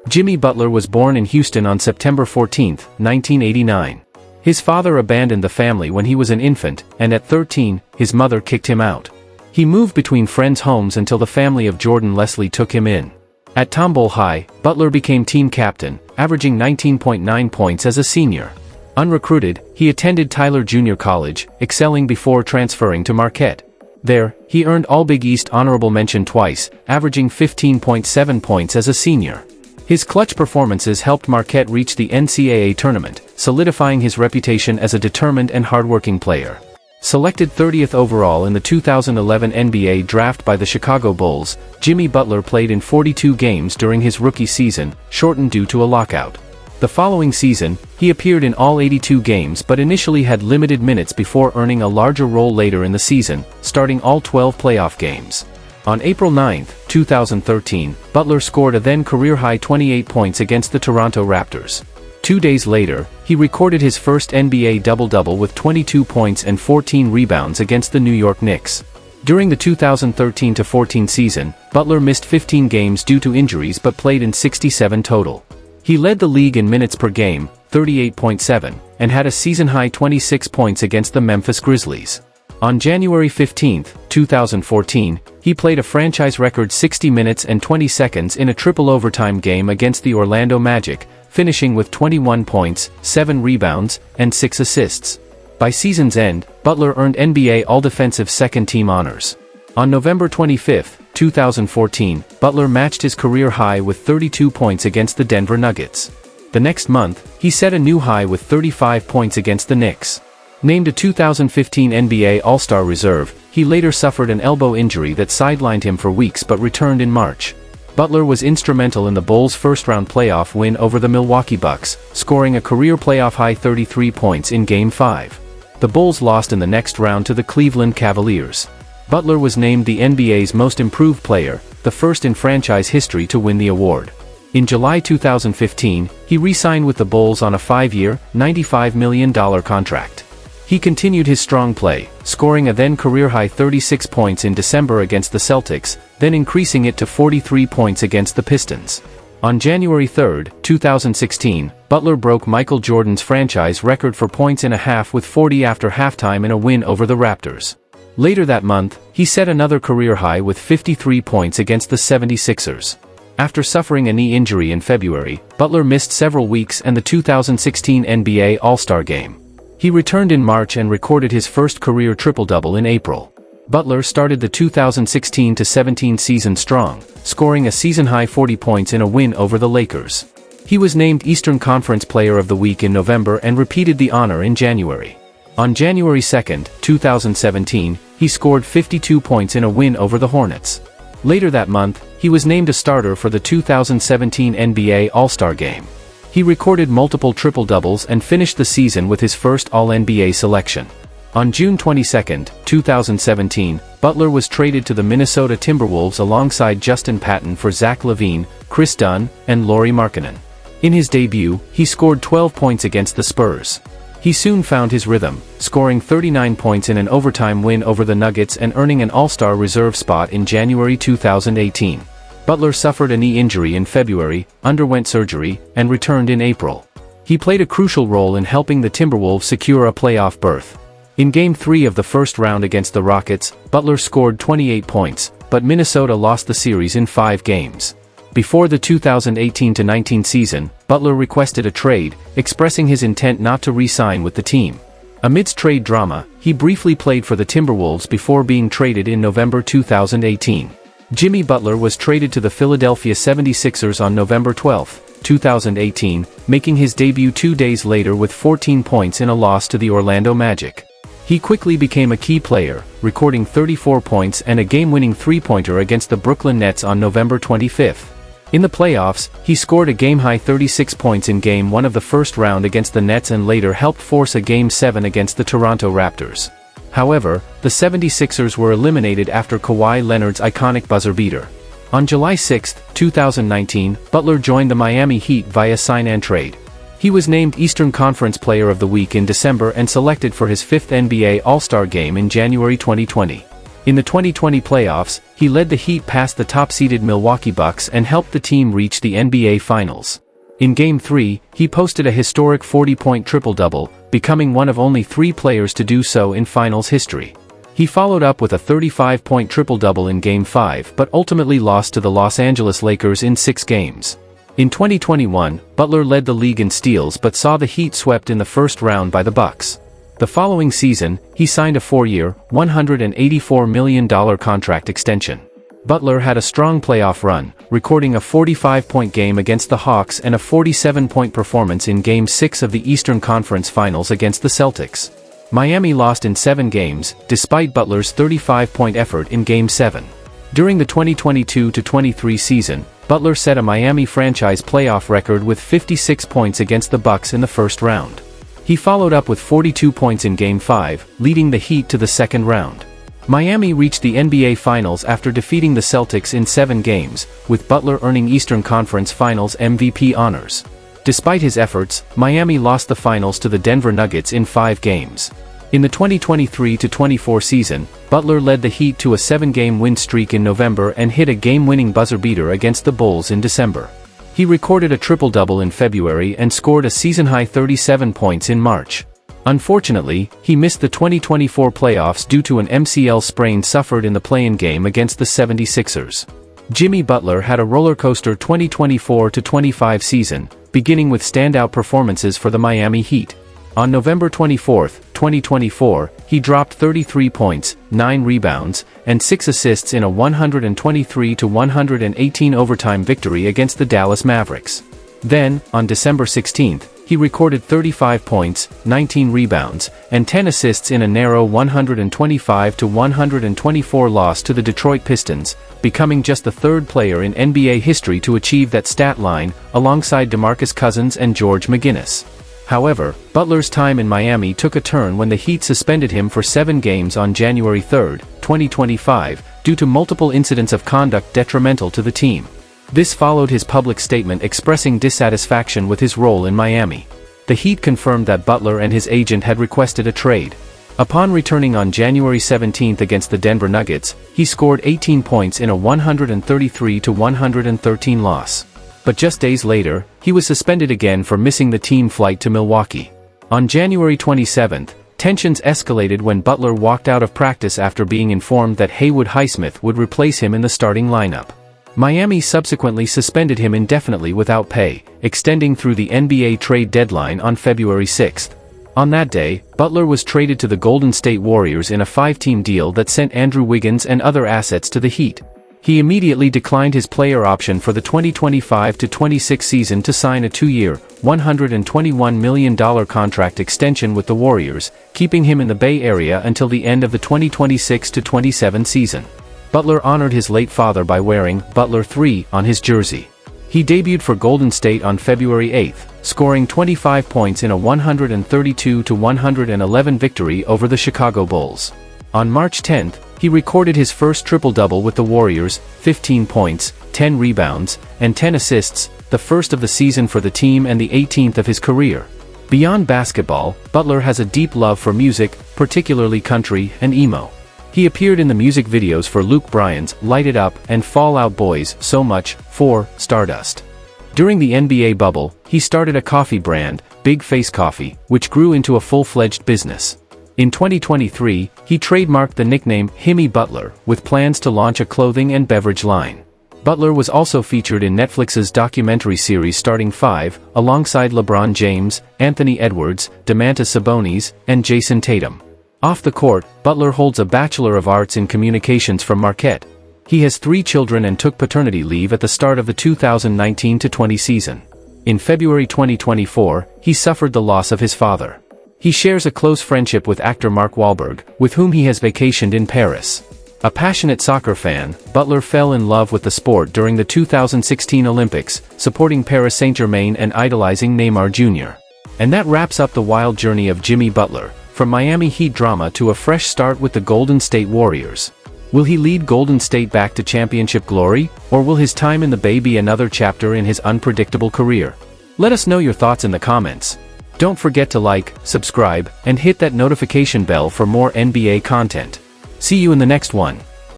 Jimmy Butler was born in Houston on September 14, 1989. His father abandoned the family when he was an infant, and at 13, his mother kicked him out. He moved between friends' homes until the family of Jordan Leslie took him in. At Tomball High, Butler became team captain, averaging 19.9 points as a senior. Unrecruited, he attended Tyler Junior College, excelling before transferring to Marquette. There, he earned All-Big East honorable mention twice, averaging 15.7 points as a senior. His clutch performances helped Marquette reach the NCAA tournament, solidifying his reputation as a determined and hardworking player. Selected 30th overall in the 2011 NBA draft by the Chicago Bulls, Jimmy Butler played in 42 games during his rookie season, shortened due to a lockout. The following season, he appeared in all 82 games but initially had limited minutes before earning a larger role later in the season, starting all 12 playoff games. On April 9, 2013, Butler scored a then career-high 28 points against the Toronto Raptors. 2 days later, he recorded his first NBA double-double with 22 points and 14 rebounds against the New York Knicks. During the 2013-14 season, Butler missed 15 games due to injuries but played in 67 total. He led the league in minutes per game, 38.7, and had a season-high 26 points against the Memphis Grizzlies. On January 15, 2014, he played a franchise record 60 minutes and 20 seconds in a triple overtime game against the Orlando Magic, finishing with 21 points, 7 rebounds, and 6 assists. By season's end, Butler earned NBA All-Defensive Second-Team honors. On November 25, 2014, Butler matched his career high with 32 points against the Denver Nuggets. The next month, he set a new high with 35 points against the Knicks. Named a 2015 NBA All-Star reserve, he later suffered an elbow injury that sidelined him for weeks but returned in March. Butler was instrumental in the Bulls' first-round playoff win over the Milwaukee Bucks, scoring a career playoff-high 33 points in Game 5. The Bulls lost in the next round to the Cleveland Cavaliers. Butler was named the NBA's Most Improved Player, the first in franchise history to win the award. In July 2015, he re-signed with the Bulls on a 5-year, $95 million contract. He continued his strong play, scoring a then career-high 36 points in December against the Celtics, then increasing it to 43 points against the Pistons. On January 3, 2016, Butler broke Michael Jordan's franchise record for points in a half with 40 after halftime in a win over the Raptors. Later that month, he set another career high with 53 points against the 76ers. After suffering a knee injury in February, Butler missed several weeks and the 2016 NBA All-Star Game. He returned in March and recorded his first career triple-double in April. Butler started the 2016-17 season strong, scoring a season-high 40 points in a win over the Lakers. He was named Eastern Conference Player of the Week in November and repeated the honor in January. On January 2, 2017, he scored 52 points in a win over the Hornets. Later that month, he was named a starter for the 2017 NBA All-Star Game. He recorded multiple triple-doubles and finished the season with his first All-NBA selection. On June 22, 2017, Butler was traded to the Minnesota Timberwolves alongside Justin Patton for Zach LaVine, Chris Dunn, and Lauri Markkanen. In his debut, he scored 12 points against the Spurs. He soon found his rhythm, scoring 39 points in an overtime win over the Nuggets and earning an All-Star reserve spot in January 2018. Butler suffered a knee injury in February, underwent surgery, and returned in April. He played a crucial role in helping the Timberwolves secure a playoff berth. In Game 3 of the first round against the Rockets, Butler scored 28 points, but Minnesota lost the series in 5 games. Before the 2018-19 season, Butler requested a trade, expressing his intent not to re-sign with the team. Amidst trade drama, he briefly played for the Timberwolves before being traded in November 2018. Jimmy Butler was traded to the Philadelphia 76ers on November 12, 2018, making his debut 2 days later with 14 points in a loss to the Orlando Magic. He quickly became a key player, recording 34 points and a game-winning three-pointer against the Brooklyn Nets on November 25. In the playoffs, he scored a game-high 36 points in Game 1 of the first round against the Nets and later helped force a Game 7 against the Toronto Raptors. However, the 76ers were eliminated after Kawhi Leonard's iconic buzzer beater. On July 6, 2019, Butler joined the Miami Heat via sign-and trade. He was named Eastern Conference Player of the Week in December and selected for his 5th NBA All-Star Game in January 2020. In the 2020 playoffs, he led the Heat past the top-seeded Milwaukee Bucks and helped the team reach the NBA Finals. In Game 3, he posted a historic 40-point triple-double, becoming one of only 3 players to do so in Finals history. He followed up with a 35-point triple-double in Game 5 but ultimately lost to the Los Angeles Lakers in 6 games. In 2021, Butler led the league in steals but saw the Heat swept in the first round by the Bucks. The following season, he signed a 4-year, $184 million contract extension. Butler had a strong playoff run, recording a 45-point game against the Hawks and a 47-point performance in Game 6 of the Eastern Conference Finals against the Celtics. Miami lost in 7 games, despite Butler's 35-point effort in Game 7. During the 2022-23 season, Butler set a Miami franchise playoff record with 56 points against the Bucks in the first round. He followed up with 42 points in Game 5, leading the Heat to the second round. Miami reached the NBA Finals after defeating the Celtics in 7 games, with Butler earning Eastern Conference Finals MVP honors. Despite his efforts, Miami lost the finals to the Denver Nuggets in 5 games. In the 2023-24 season, Butler led the Heat to a 7-game win streak in November and hit a game-winning buzzer beater against the Bulls in December. He recorded a triple-double in February and scored a season-high 37 points in March. Unfortunately, he missed the 2024 playoffs due to an MCL sprain suffered in the play-in game against the 76ers. Jimmy Butler had a roller-coaster 2024-25 season, beginning with standout performances for the Miami Heat. On November 24, 2024, he dropped 33 points, 9 rebounds, and 6 assists in a 123-118 overtime victory against the Dallas Mavericks. Then, on December 16, he recorded 35 points, 19 rebounds, and 10 assists in a narrow 125-124 loss to the Detroit Pistons, becoming just the 3rd player in NBA history to achieve that stat line, alongside DeMarcus Cousins and George McGinnis. However, Butler's time in Miami took a turn when the Heat suspended him for 7 games on January 3, 2025, due to multiple incidents of conduct detrimental to the team. This followed his public statement expressing dissatisfaction with his role in Miami. The Heat confirmed that Butler and his agent had requested a trade. Upon returning on January 17 against the Denver Nuggets, he scored 18 points in a 133-113 loss. But just days later, he was suspended again for missing the team flight to Milwaukee. On January 27, tensions escalated when Butler walked out of practice after being informed that Haywood Highsmith would replace him in the starting lineup. Miami subsequently suspended him indefinitely without pay, extending through the NBA trade deadline on February 6. On that day, Butler was traded to the Golden State Warriors in a 5-team deal that sent Andrew Wiggins and other assets to the Heat. He immediately declined his player option for the 2025-26 season to sign a 2-year, $121 million contract extension with the Warriors, keeping him in the Bay Area until the end of the 2026-27 season. Butler honored his late father by wearing Butler III on his jersey. He debuted for Golden State on February 8, scoring 25 points in a 132-111 victory over the Chicago Bulls. On March 10, he recorded his first triple-double with the Warriors, 15 points, 10 rebounds, and 10 assists, the first of the season for the team and the 18th of his career. Beyond basketball, Butler has a deep love for music, particularly country and emo. He appeared in the music videos for Luke Bryan's Light It Up and Fall Out Boy's So Much for Stardust. During the NBA bubble, he started a coffee brand, Big Face Coffee, which grew into a full-fledged business. In 2023, he trademarked the nickname Himmy Butler, with plans to launch a clothing and beverage line. Butler was also featured in Netflix's documentary series Starting Five, alongside LeBron James, Anthony Edwards, Domantas Sabonis, and Jason Tatum. Off the court, Butler holds a Bachelor of Arts in Communications from Marquette. He has 3 children and took paternity leave at the start of the 2019-20 season. In February 2024, he suffered the loss of his father. He shares a close friendship with actor Mark Wahlberg, with whom he has vacationed in Paris. A passionate soccer fan, Butler fell in love with the sport during the 2016 Olympics, supporting Paris Saint-Germain and idolizing Neymar Jr. And that wraps up the wild journey of Jimmy Butler, from Miami Heat drama to a fresh start with the Golden State Warriors. Will he lead Golden State back to championship glory, or will his time in the Bay be another chapter in his unpredictable career? Let us know your thoughts in the comments. Don't forget to like, subscribe, and hit that notification bell for more NBA content. See you in the next one.